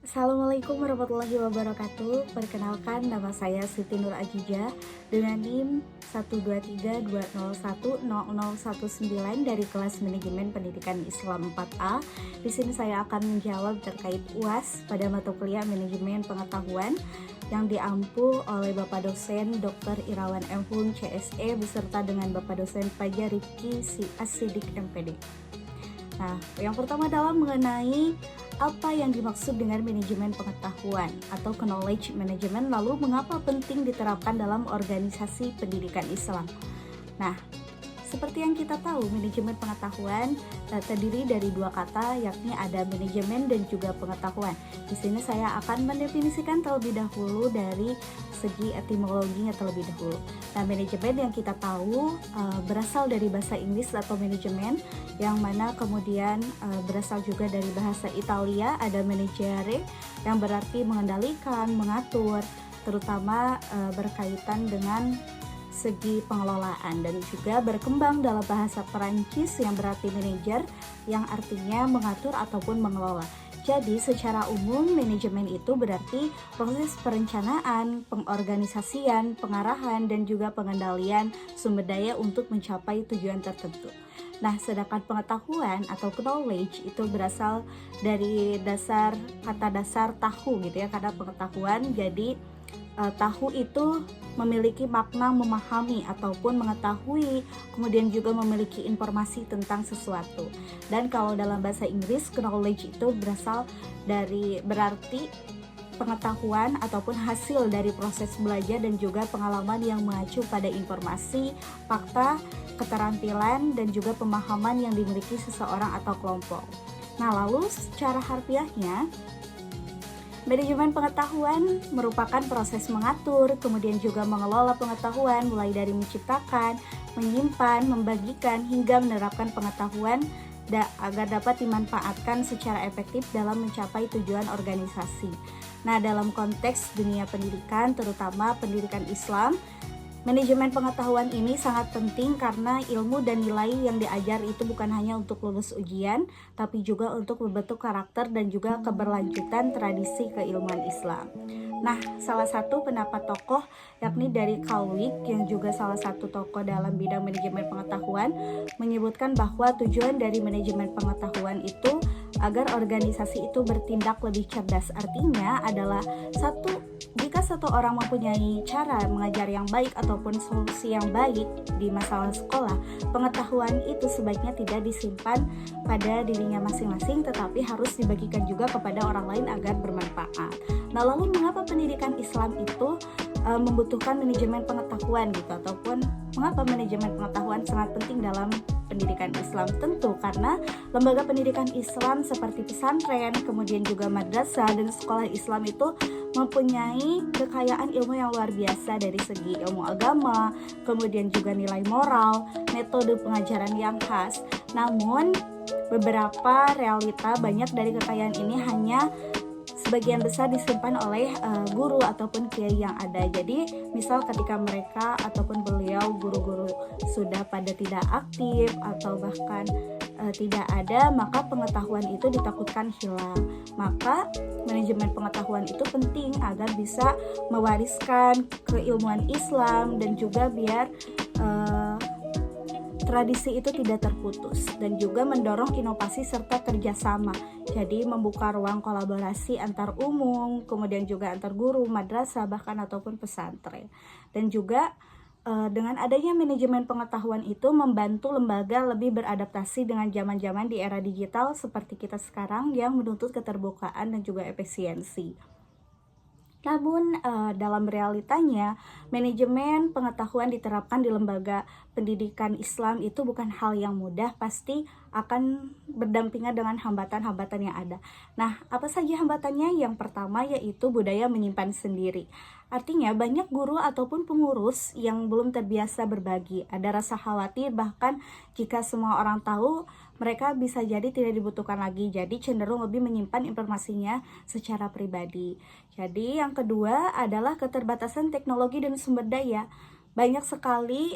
Assalamualaikum warahmatullahi wabarakatuh. Perkenalkan, nama saya Siti Nur Ajijah dengan NIM 12320101019 dari kelas Manajemen Pendidikan Islam 4A. Di sini saya akan menjawab terkait UAS pada mata kuliah Manajemen Pengetahuan yang diampu oleh Bapak dosen Dr. Irawan M. Hung CSE beserta dengan Bapak dosen Fajar Rifki As-Sidik MPD. Nah, yang pertama adalah mengenai apa yang dimaksud dengan manajemen pengetahuan atau knowledge management, lalu mengapa penting diterapkan dalam organisasi pendidikan Islam. Nah, seperti yang kita tahu, manajemen pengetahuan terdiri dari dua kata, yakni ada manajemen dan juga pengetahuan. Di sini saya akan mendefinisikan terlebih dahulu dari segi etimologinya terlebih dahulu. Nah, manajemen yang kita tahu berasal dari bahasa Inggris atau manajemen, yang mana kemudian berasal juga dari bahasa Italia, ada managere yang berarti mengendalikan, mengatur, terutama berkaitan dengan segi pengelolaan, dan juga berkembang dalam bahasa Perancis yang berarti manajer, yang artinya mengatur ataupun mengelola. Jadi secara umum manajemen itu berarti proses perencanaan, pengorganisasian, pengarahan, dan juga pengendalian sumber daya untuk mencapai tujuan tertentu. Nah, sedangkan pengetahuan atau knowledge itu berasal dari kata dasar tahu gitu ya, karena pengetahuan jadi tahu itu memiliki makna memahami ataupun mengetahui, kemudian juga memiliki informasi tentang sesuatu. Dan kalau dalam bahasa Inggris, knowledge itu berasal dari berarti pengetahuan ataupun hasil dari proses belajar dan juga pengalaman yang mengacu pada informasi, fakta, keterampilan, dan juga pemahaman yang dimiliki seseorang atau kelompok. Nah, lalu secara harfiahnya, manajemen pengetahuan merupakan proses mengatur, kemudian juga mengelola pengetahuan, mulai dari menciptakan, menyimpan, membagikan, hingga menerapkan pengetahuan agar dapat dimanfaatkan secara efektif dalam mencapai tujuan organisasi. Nah, dalam konteks dunia pendidikan, terutama pendidikan Islam, manajemen pengetahuan ini sangat penting karena ilmu dan nilai yang diajar itu bukan hanya untuk lulus ujian, tapi juga untuk membentuk karakter dan juga keberlanjutan tradisi keilmuan Islam. Nah, salah satu pendapat tokoh yakni dari Kalwik, yang juga salah satu tokoh dalam bidang manajemen pengetahuan, menyebutkan bahwa tujuan dari manajemen pengetahuan itu agar organisasi itu bertindak lebih cerdas. Artinya adalah jika satu orang mempunyai cara mengajar yang baik ataupun solusi yang baik di masalah sekolah, pengetahuan itu sebaiknya tidak disimpan pada dirinya masing-masing, tetapi harus dibagikan juga kepada orang lain agar bermanfaat. Nah, lalu mengapa pendidikan Islam itu membutuhkan manajemen pengetahuan gitu, ataupun mengapa manajemen pengetahuan sangat penting dalam pendidikan Islam? Tentu karena lembaga pendidikan Islam seperti pesantren, kemudian juga madrasah dan sekolah Islam itu mempunyai kekayaan ilmu yang luar biasa dari segi ilmu agama, kemudian juga nilai moral, metode pengajaran yang khas. Namun beberapa realita banyak dari kekayaan ini hanya sebagian besar disimpan oleh guru ataupun kiai yang ada. Jadi misal ketika mereka ataupun beliau guru-guru sudah pada tidak aktif atau bahkan tidak ada, maka pengetahuan itu ditakutkan hilang. Maka manajemen pengetahuan itu penting agar bisa mewariskan keilmuan Islam dan juga biar tradisi itu tidak terputus, dan juga mendorong inovasi serta kerjasama. Jadi membuka ruang kolaborasi antar umum, kemudian juga antar guru, madrasah, bahkan ataupun pesantren. Dan juga dengan adanya manajemen pengetahuan itu membantu lembaga lebih beradaptasi dengan zaman-zaman di era digital seperti kita sekarang yang menuntut keterbukaan dan juga efisiensi. Namun dalam realitanya, manajemen pengetahuan diterapkan di lembaga pendidikan Islam itu bukan hal yang mudah, pasti akan berdampingan dengan hambatan-hambatan yang ada. Nah, apa saja hambatannya? Yang pertama yaitu budaya menyimpan sendiri. Artinya banyak guru ataupun pengurus yang belum terbiasa berbagi. Ada rasa khawatir bahkan jika semua orang tahu, mereka bisa jadi tidak dibutuhkan lagi. Jadi cenderung lebih menyimpan informasinya secara pribadi. Jadi yang kedua adalah keterbatasan teknologi dan sumber daya. Banyak sekali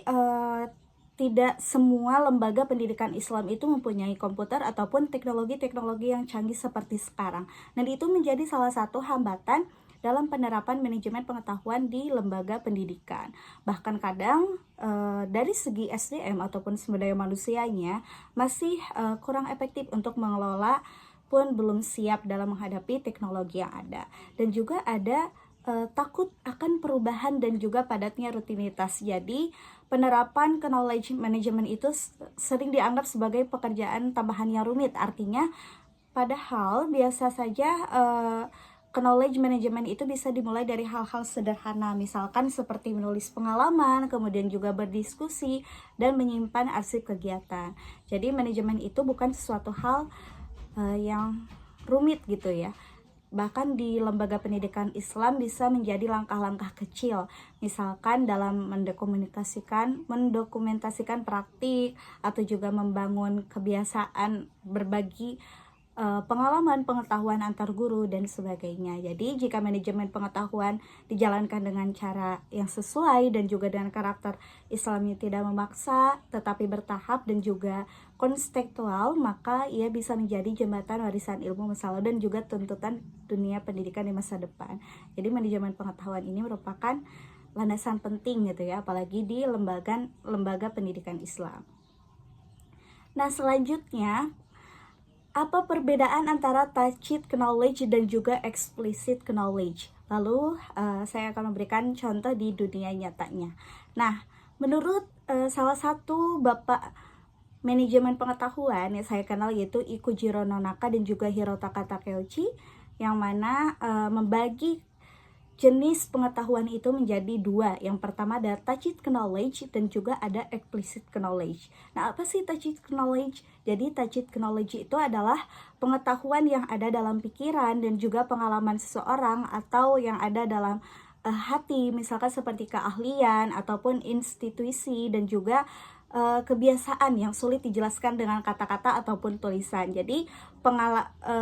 tidak semua lembaga pendidikan Islam itu mempunyai komputer ataupun teknologi-teknologi yang canggih seperti sekarang. Dan itu menjadi salah satu hambatan dalam penerapan manajemen pengetahuan di lembaga pendidikan. Bahkan kadang dari segi SDM ataupun sumber daya manusianya masih kurang efektif untuk mengelola, pun belum siap dalam menghadapi teknologi yang ada. Dan juga ada takut akan perubahan dan juga padatnya rutinitas. Jadi penerapan knowledge management itu sering dianggap sebagai pekerjaan tambahan yang rumit. Artinya padahal biasa saja knowledge management itu bisa dimulai dari hal-hal sederhana, misalkan seperti menulis pengalaman, kemudian juga berdiskusi dan menyimpan arsip kegiatan. Jadi manajemen itu bukan sesuatu hal yang rumit gitu ya. Bahkan di lembaga pendidikan Islam bisa menjadi langkah-langkah kecil, misalkan dalam mendokumentasikan praktik atau juga membangun kebiasaan berbagi pengalaman pengetahuan antar guru dan sebagainya. Jadi jika manajemen pengetahuan dijalankan dengan cara yang sesuai dan juga dengan karakter Islam yang tidak memaksa tetapi bertahap dan juga kontekstual, maka ia bisa menjadi jembatan warisan ilmu masa lalu dan juga tuntutan dunia pendidikan di masa depan. Jadi manajemen pengetahuan ini merupakan landasan penting gitu ya, apalagi di lembaga pendidikan Islam. Nah, selanjutnya, apa perbedaan antara tacit knowledge dan juga explicit knowledge? Lalu saya akan memberikan contoh di dunia nyatanya. Nah, menurut salah satu bapak manajemen pengetahuan yang saya kenal, yaitu Ikujiro Nonaka dan juga Hirotaka Takeuchi, yang mana membagi jenis pengetahuan itu menjadi dua. Yang pertama ada tacit knowledge dan juga ada explicit knowledge. Nah, apa sih tacit knowledge? Jadi tacit knowledge itu adalah pengetahuan yang ada dalam pikiran dan juga pengalaman seseorang atau yang ada dalam hati, misalkan seperti keahlian ataupun institusi dan juga kebiasaan yang sulit dijelaskan dengan kata-kata ataupun tulisan. Jadi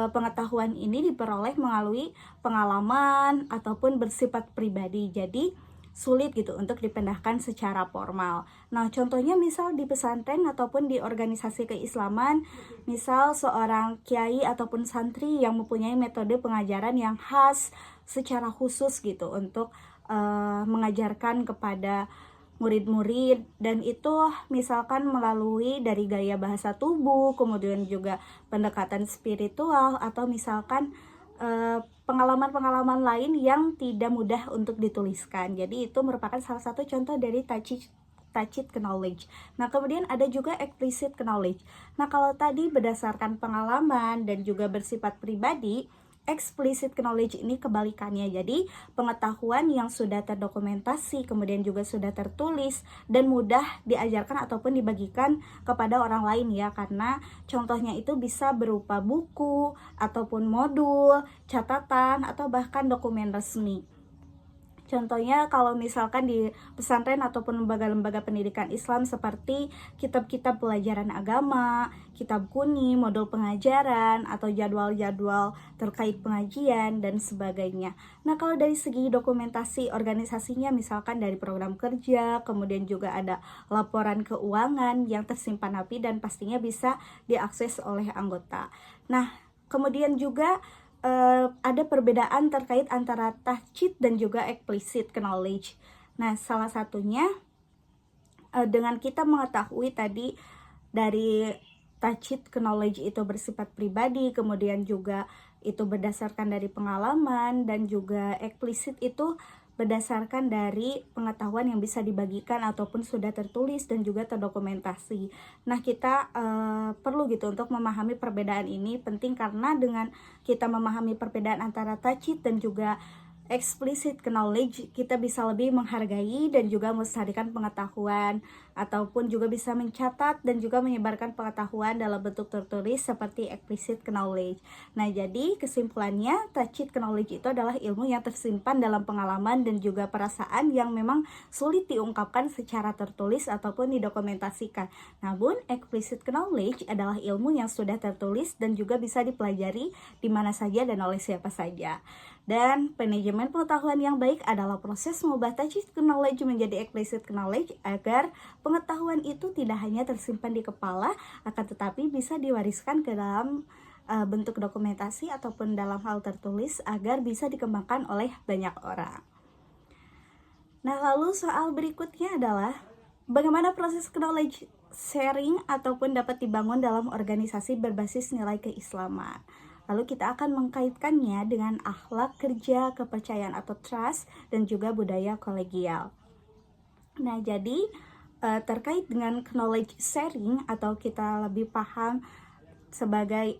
pengetahuan ini diperoleh melalui pengalaman ataupun bersifat pribadi. Jadi sulit gitu untuk dipindahkan secara formal. Nah, contohnya misal di pesantren ataupun di organisasi keislaman, misal seorang kiai ataupun santri yang mempunyai metode pengajaran yang khas secara khusus gitu untuk mengajarkan kepada murid-murid, dan itu misalkan melalui dari gaya bahasa tubuh, kemudian juga pendekatan spiritual, atau misalkan pengalaman-pengalaman lain yang tidak mudah untuk dituliskan. Jadi itu merupakan salah satu contoh dari tacit knowledge. Nah, kemudian ada juga explicit knowledge. Nah, kalau tadi berdasarkan pengalaman dan juga bersifat pribadi, explicit knowledge ini kebalikannya. Jadi pengetahuan yang sudah terdokumentasi, kemudian juga sudah tertulis dan mudah diajarkan ataupun dibagikan kepada orang lain ya, karena contohnya itu bisa berupa buku ataupun modul, catatan atau bahkan dokumen resmi. Contohnya kalau misalkan di pesantren ataupun lembaga-lembaga pendidikan Islam seperti kitab-kitab pelajaran agama, kitab kuning, modul pengajaran, atau jadwal-jadwal terkait pengajian dan sebagainya. Nah, kalau dari segi dokumentasi organisasinya misalkan dari program kerja, kemudian juga ada laporan keuangan yang tersimpan rapi dan pastinya bisa diakses oleh anggota. Nah, kemudian juga ada perbedaan terkait antara tacit dan juga explicit knowledge. Nah, salah satunya dengan kita mengetahui tadi dari tacit knowledge itu bersifat pribadi, kemudian juga itu berdasarkan dari pengalaman, dan juga explicit itu berdasarkan dari pengetahuan yang bisa dibagikan ataupun sudah tertulis dan juga terdokumentasi. Nah, kita perlu gitu untuk memahami perbedaan ini, penting karena dengan kita memahami perbedaan antara tacit dan juga explicit knowledge, kita bisa lebih menghargai dan juga melestarikan pengetahuan, ataupun juga bisa mencatat dan juga menyebarkan pengetahuan dalam bentuk tertulis seperti explicit knowledge. Nah, jadi kesimpulannya tacit knowledge itu adalah ilmu yang tersimpan dalam pengalaman dan juga perasaan yang memang sulit diungkapkan secara tertulis ataupun didokumentasikan. Namun explicit knowledge adalah ilmu yang sudah tertulis dan juga bisa dipelajari di mana saja dan oleh siapa saja. Dan manajemen pengetahuan yang baik adalah proses mengubah tacit knowledge menjadi explicit knowledge agar pengetahuan itu tidak hanya tersimpan di kepala, akan tetapi bisa diwariskan ke dalam bentuk dokumentasi ataupun dalam hal tertulis agar bisa dikembangkan oleh banyak orang. Nah, lalu soal berikutnya adalah bagaimana proses knowledge sharing ataupun dapat dibangun dalam organisasi berbasis nilai keislaman. Lalu kita akan mengkaitkannya dengan akhlak kerja, kepercayaan atau trust, dan juga budaya kolegial. Nah, jadi terkait dengan knowledge sharing atau kita lebih paham sebagai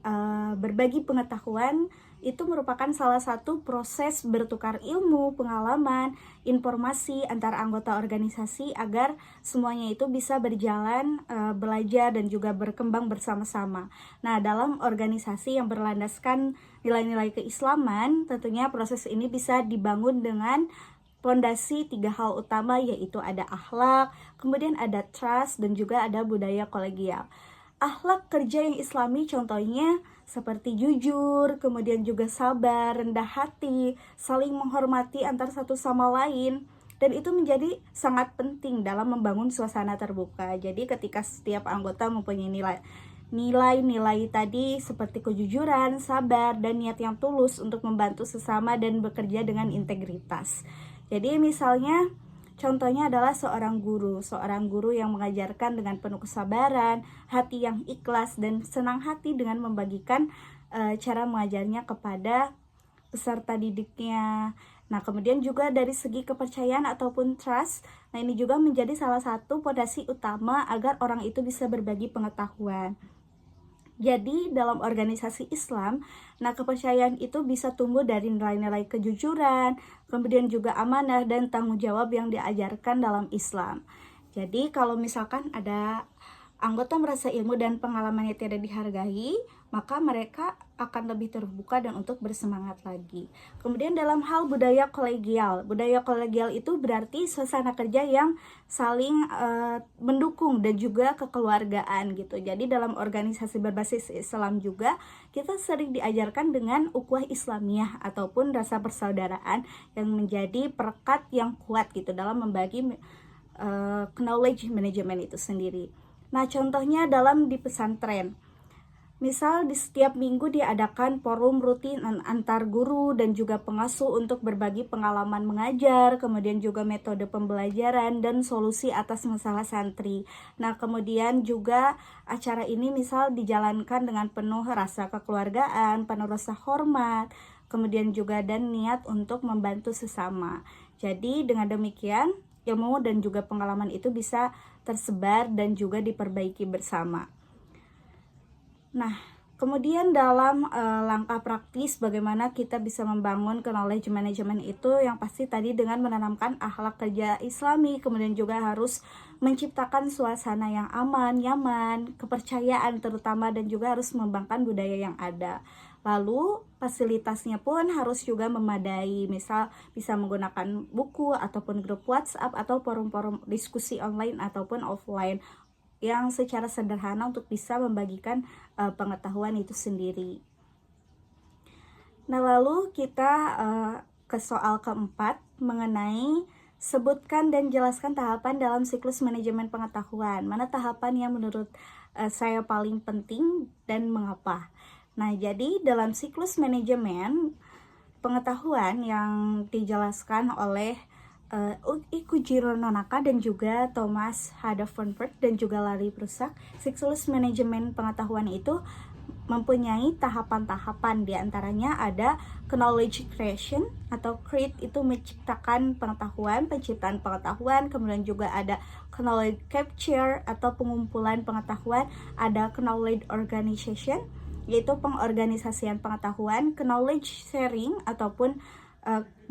berbagi pengetahuan, itu merupakan salah satu proses bertukar ilmu, pengalaman, informasi antar anggota organisasi agar semuanya itu bisa berjalan, belajar dan juga berkembang bersama-sama. Nah, dalam organisasi yang berlandaskan nilai-nilai keislaman, tentunya proses ini bisa dibangun dengan fondasi 3 hal utama, yaitu ada akhlak, kemudian ada trust, dan juga ada budaya kolegial. Akhlak kerja yang islami contohnya seperti jujur, kemudian juga sabar, rendah hati, saling menghormati antar satu sama lain, dan itu menjadi sangat penting dalam membangun suasana terbuka. Jadi ketika setiap anggota mempunyai nilai-nilai tadi seperti kejujuran, sabar, dan niat yang tulus untuk membantu sesama dan bekerja dengan integritas. Jadi misalnya contohnya adalah seorang guru yang mengajarkan dengan penuh kesabaran, hati yang ikhlas, dan senang hati dengan membagikan cara mengajarnya kepada peserta didiknya. Nah, kemudian juga dari segi kepercayaan ataupun trust, nah ini juga menjadi salah satu fondasi utama agar orang itu bisa berbagi pengetahuan. Jadi dalam organisasi Islam, nah kepercayaan itu bisa tumbuh dari nilai-nilai kejujuran, kemudian juga amanah dan tanggung jawab yang diajarkan dalam Islam. Jadi kalau misalkan ada anggota merasa ilmu dan pengalamannya tidak dihargai, maka mereka akan lebih terbuka dan untuk bersemangat lagi. Kemudian dalam hal budaya kolegial itu berarti suasana kerja yang saling mendukung dan juga kekeluargaan gitu. Jadi dalam organisasi berbasis Islam juga kita sering diajarkan dengan ukhuwah Islamiyah ataupun rasa persaudaraan yang menjadi perekat yang kuat gitu dalam membagi knowledge management itu sendiri. Nah, contohnya di pesantren. Misal di setiap minggu diadakan forum rutin antar guru dan juga pengasuh untuk berbagi pengalaman mengajar, kemudian juga metode pembelajaran dan solusi atas masalah santri. Nah, kemudian juga acara ini misal dijalankan dengan penuh rasa kekeluargaan, penuh rasa hormat, kemudian juga dan niat untuk membantu sesama. Jadi dengan demikian ilmu dan juga pengalaman itu bisa tersebar dan juga diperbaiki bersama. Nah, kemudian dalam langkah praktis bagaimana kita bisa membangun knowledge management itu, yang pasti tadi dengan menanamkan akhlak kerja Islami, kemudian juga harus menciptakan suasana yang aman, nyaman, kepercayaan terutama, dan juga harus mengembangkan budaya yang ada. Lalu fasilitasnya pun harus juga memadai, misal bisa menggunakan buku ataupun grup WhatsApp atau forum-forum diskusi online ataupun offline yang secara sederhana untuk bisa membagikan pengetahuan itu sendiri. Nah, lalu kita ke soal keempat mengenai sebutkan dan jelaskan tahapan dalam siklus manajemen pengetahuan. Mana tahapan yang menurut saya paling penting dan mengapa? Nah, jadi dalam siklus manajemen pengetahuan yang dijelaskan oleh Ikujiro Nonaka dan juga Thomas Hadovenpert dan juga Larry Prusak, siklus manajemen pengetahuan itu mempunyai tahapan-tahapan. Di antaranya ada knowledge creation atau create, itu menciptakan pengetahuan, penciptaan pengetahuan. Kemudian juga ada knowledge capture atau pengumpulan pengetahuan. Ada knowledge organization, yaitu pengorganisasian pengetahuan, knowledge sharing ataupun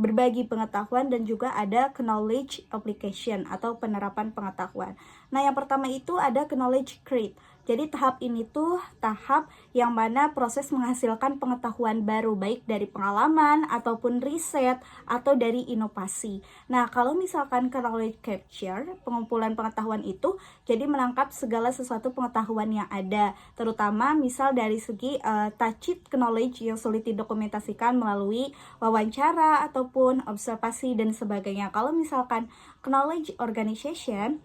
berbagi pengetahuan, dan juga ada knowledge application atau penerapan pengetahuan. Nah, yang pertama itu ada knowledge create. Jadi tahap ini tuh tahap yang mana proses menghasilkan pengetahuan baru, baik dari pengalaman ataupun riset atau dari inovasi. Nah, kalau misalkan knowledge capture, pengumpulan pengetahuan itu jadi menangkap segala sesuatu pengetahuan yang ada, terutama misal dari segi tacit knowledge yang sulit didokumentasikan melalui wawancara ataupun observasi dan sebagainya. Kalau misalkan knowledge organization,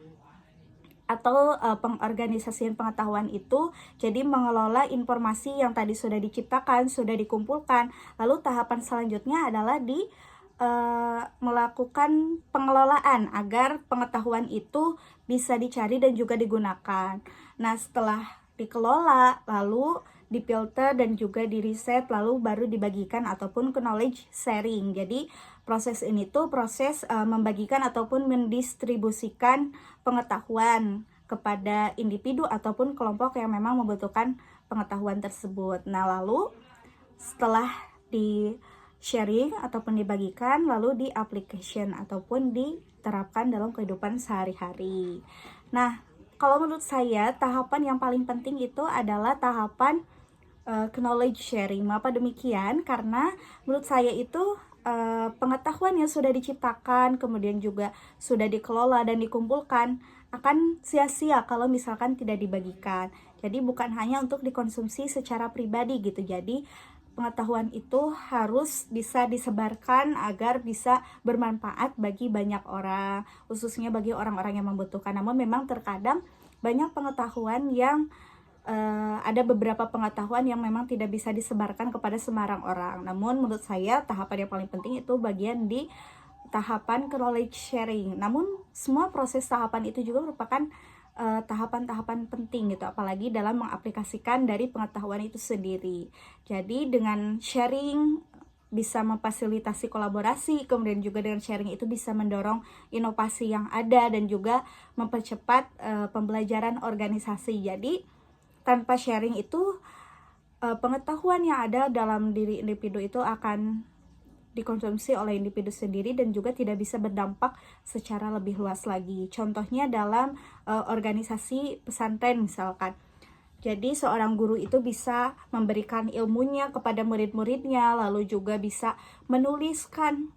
atau pengorganisasian pengetahuan itu jadi mengelola informasi yang tadi sudah diciptakan, sudah dikumpulkan. Lalu tahapan selanjutnya adalah melakukan pengelolaan agar pengetahuan itu bisa dicari dan juga digunakan. Nah, setelah dikelola, lalu difilter dan juga diriset, lalu baru dibagikan ataupun ke knowledge sharing. Jadi proses ini tuh proses membagikan ataupun mendistribusikan pengetahuan kepada individu ataupun kelompok yang memang membutuhkan pengetahuan tersebut. Nah, lalu setelah di sharing ataupun dibagikan, lalu di application ataupun diterapkan dalam kehidupan sehari-hari. Nah, kalau menurut saya tahapan yang paling penting itu adalah tahapan knowledge sharing. Mengapa demikian? Karena menurut saya itu pengetahuan yang sudah diciptakan, kemudian juga sudah dikelola dan dikumpulkan akan sia-sia kalau misalkan tidak dibagikan. Jadi bukan hanya untuk dikonsumsi secara pribadi gitu. Jadi pengetahuan itu harus bisa disebarkan agar bisa bermanfaat bagi banyak orang, khususnya bagi orang-orang yang membutuhkan. Namun memang terkadang banyak pengetahuan yang ada beberapa pengetahuan yang memang tidak bisa disebarkan kepada sembarang orang. Namun menurut saya tahapan yang paling penting itu bagian di tahapan knowledge sharing. Namun semua proses tahapan itu juga merupakan tahapan-tahapan penting gitu, apalagi dalam mengaplikasikan dari pengetahuan itu sendiri. Jadi dengan sharing bisa memfasilitasi kolaborasi, kemudian juga dengan sharing itu bisa mendorong inovasi yang ada dan juga mempercepat pembelajaran organisasi. Jadi tanpa sharing itu pengetahuan yang ada dalam diri individu itu akan dikonsumsi oleh individu sendiri dan juga tidak bisa berdampak secara lebih luas lagi. Contohnya dalam organisasi pesantren misalkan. Jadi seorang guru itu bisa memberikan ilmunya kepada murid-muridnya, lalu juga bisa menuliskan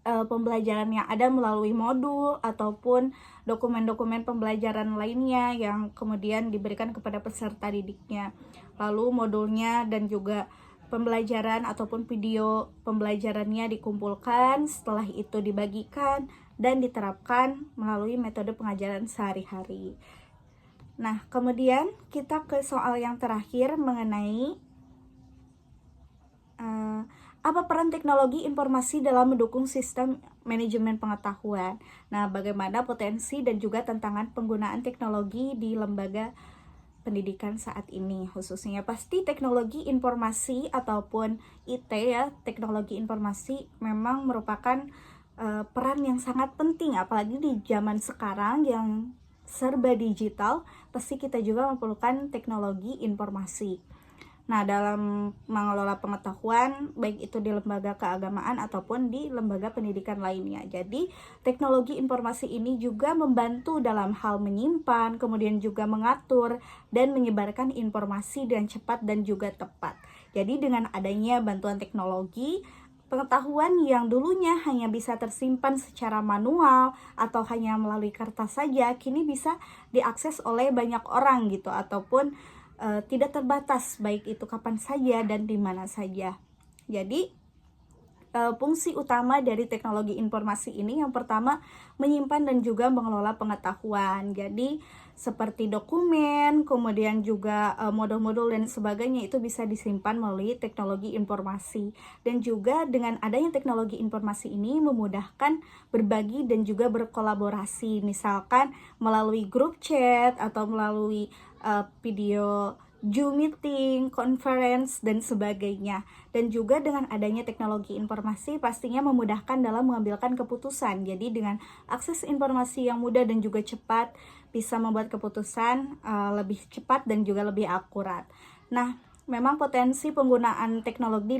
pembelajaran yang ada melalui modul ataupun dokumen-dokumen pembelajaran lainnya yang kemudian diberikan kepada peserta didiknya. Lalu modulnya dan juga pembelajaran ataupun video pembelajarannya dikumpulkan, setelah itu dibagikan dan diterapkan melalui metode pengajaran sehari-hari. Nah, kemudian kita ke soal yang terakhir mengenai apa peran teknologi informasi dalam mendukung sistem manajemen pengetahuan. Nah, bagaimana potensi dan juga tantangan penggunaan teknologi di lembaga pendidikan saat ini, khususnya pasti teknologi informasi ataupun IT ya, teknologi informasi memang merupakan peran yang sangat penting, apalagi di zaman sekarang yang serba digital, pasti kita juga memerlukan teknologi informasi. Nah, dalam mengelola pengetahuan, baik itu di lembaga keagamaan ataupun di lembaga pendidikan lainnya. Jadi, teknologi informasi ini juga membantu dalam hal menyimpan, kemudian juga mengatur, dan menyebarkan informasi dengan cepat dan juga tepat. Jadi, dengan adanya bantuan teknologi, pengetahuan yang dulunya hanya bisa tersimpan secara manual atau hanya melalui kertas saja, kini bisa diakses oleh banyak orang gitu, ataupun tidak terbatas baik itu kapan saja dan di mana saja. Jadi fungsi utama dari teknologi informasi ini yang pertama menyimpan dan juga mengelola pengetahuan. Jadi seperti dokumen, kemudian juga modul-modul dan sebagainya itu bisa disimpan melalui teknologi informasi. Dan juga dengan adanya teknologi informasi ini memudahkan berbagi dan juga berkolaborasi, misalkan melalui grup chat atau melalui video Zoom meeting, conference, dan sebagainya. Dan juga dengan adanya teknologi informasi pastinya memudahkan dalam mengambilkan keputusan. Jadi dengan akses informasi yang mudah dan juga cepat, bisa membuat keputusan lebih cepat dan juga lebih akurat. Nah, memang potensi penggunaan teknologi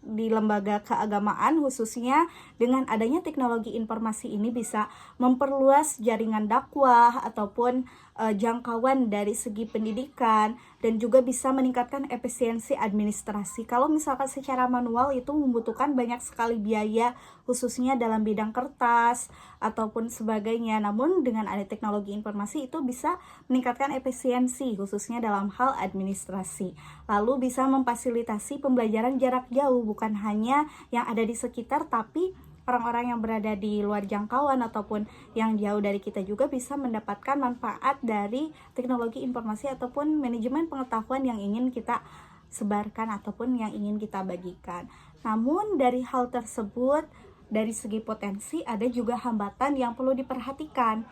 di lembaga keagamaan khususnya dengan adanya teknologi informasi ini bisa memperluas jaringan dakwah ataupun jangkauan dari segi pendidikan dan juga bisa meningkatkan efisiensi administrasi. Kalau misalkan secara manual itu membutuhkan banyak sekali biaya khususnya dalam bidang kertas ataupun sebagainya. Namun dengan ada teknologi informasi itu bisa meningkatkan efisiensi khususnya dalam hal administrasi. Lalu bisa memfasilitasi pembelajaran jarak jauh, bukan hanya yang ada di sekitar tapi orang-orang yang berada di luar jangkauan ataupun yang jauh dari kita juga bisa mendapatkan manfaat dari teknologi informasi ataupun manajemen pengetahuan yang ingin kita sebarkan ataupun yang ingin kita bagikan. Namun dari hal tersebut, dari segi potensi ada juga hambatan yang perlu diperhatikan.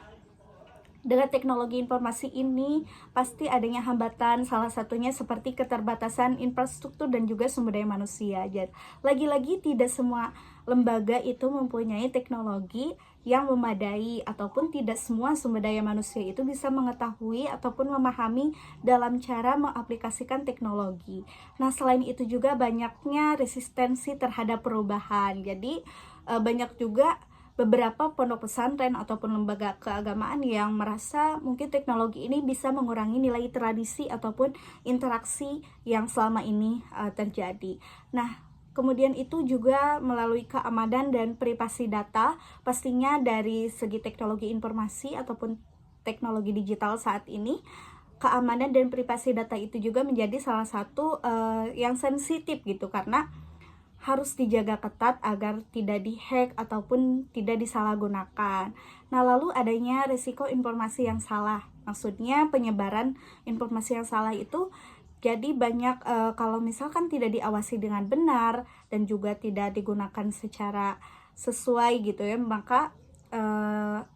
Dengan teknologi informasi ini pasti adanya hambatan, salah satunya seperti keterbatasan infrastruktur dan juga sumber daya manusia. Jadi lagi-lagi tidak semua lembaga itu mempunyai teknologi yang memadai ataupun tidak semua sumber daya manusia itu bisa mengetahui ataupun memahami dalam cara mengaplikasikan teknologi. Nah, selain itu juga banyaknya resistensi terhadap perubahan. Jadi banyak juga beberapa pondok pesantren ataupun lembaga keagamaan yang merasa mungkin teknologi ini bisa mengurangi nilai tradisi ataupun interaksi yang selama ini terjadi. Nah, kemudian itu juga melalui keamanan dan privasi data, pastinya dari segi teknologi informasi ataupun teknologi digital saat ini, keamanan dan privasi data itu juga menjadi salah satu yang sensitif gitu, karena harus dijaga ketat agar tidak dihack ataupun tidak disalahgunakan. Nah, lalu adanya risiko informasi yang salah. Maksudnya penyebaran informasi yang salah itu jadi banyak kalau misalkan tidak diawasi dengan benar dan juga tidak digunakan secara sesuai gitu ya, maka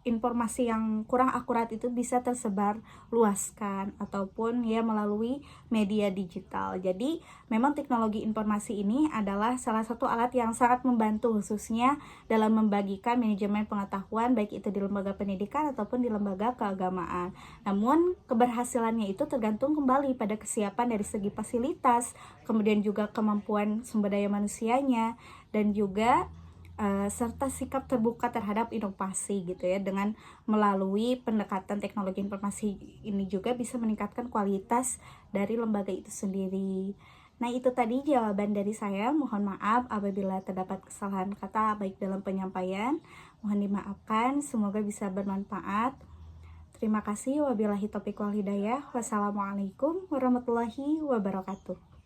informasi yang kurang akurat itu bisa tersebar luaskan ataupun ya melalui media digital. Jadi memang teknologi informasi ini adalah salah satu alat yang sangat membantu khususnya dalam membagikan manajemen pengetahuan baik itu di lembaga pendidikan ataupun di lembaga keagamaan. Namun keberhasilannya itu tergantung kembali pada kesiapan dari segi fasilitas, kemudian juga kemampuan sumber daya manusianya, dan juga serta sikap terbuka terhadap inovasi gitu ya. Dengan melalui pendekatan teknologi informasi ini juga bisa meningkatkan kualitas dari lembaga itu sendiri. Nah, itu tadi jawaban dari saya. Mohon maaf apabila terdapat kesalahan kata baik dalam penyampaian, mohon dimaafkan. Semoga bisa bermanfaat. Terima kasih. Wabillahi taufiq wal hidayah. Wassalamualaikum warahmatullahi wabarakatuh.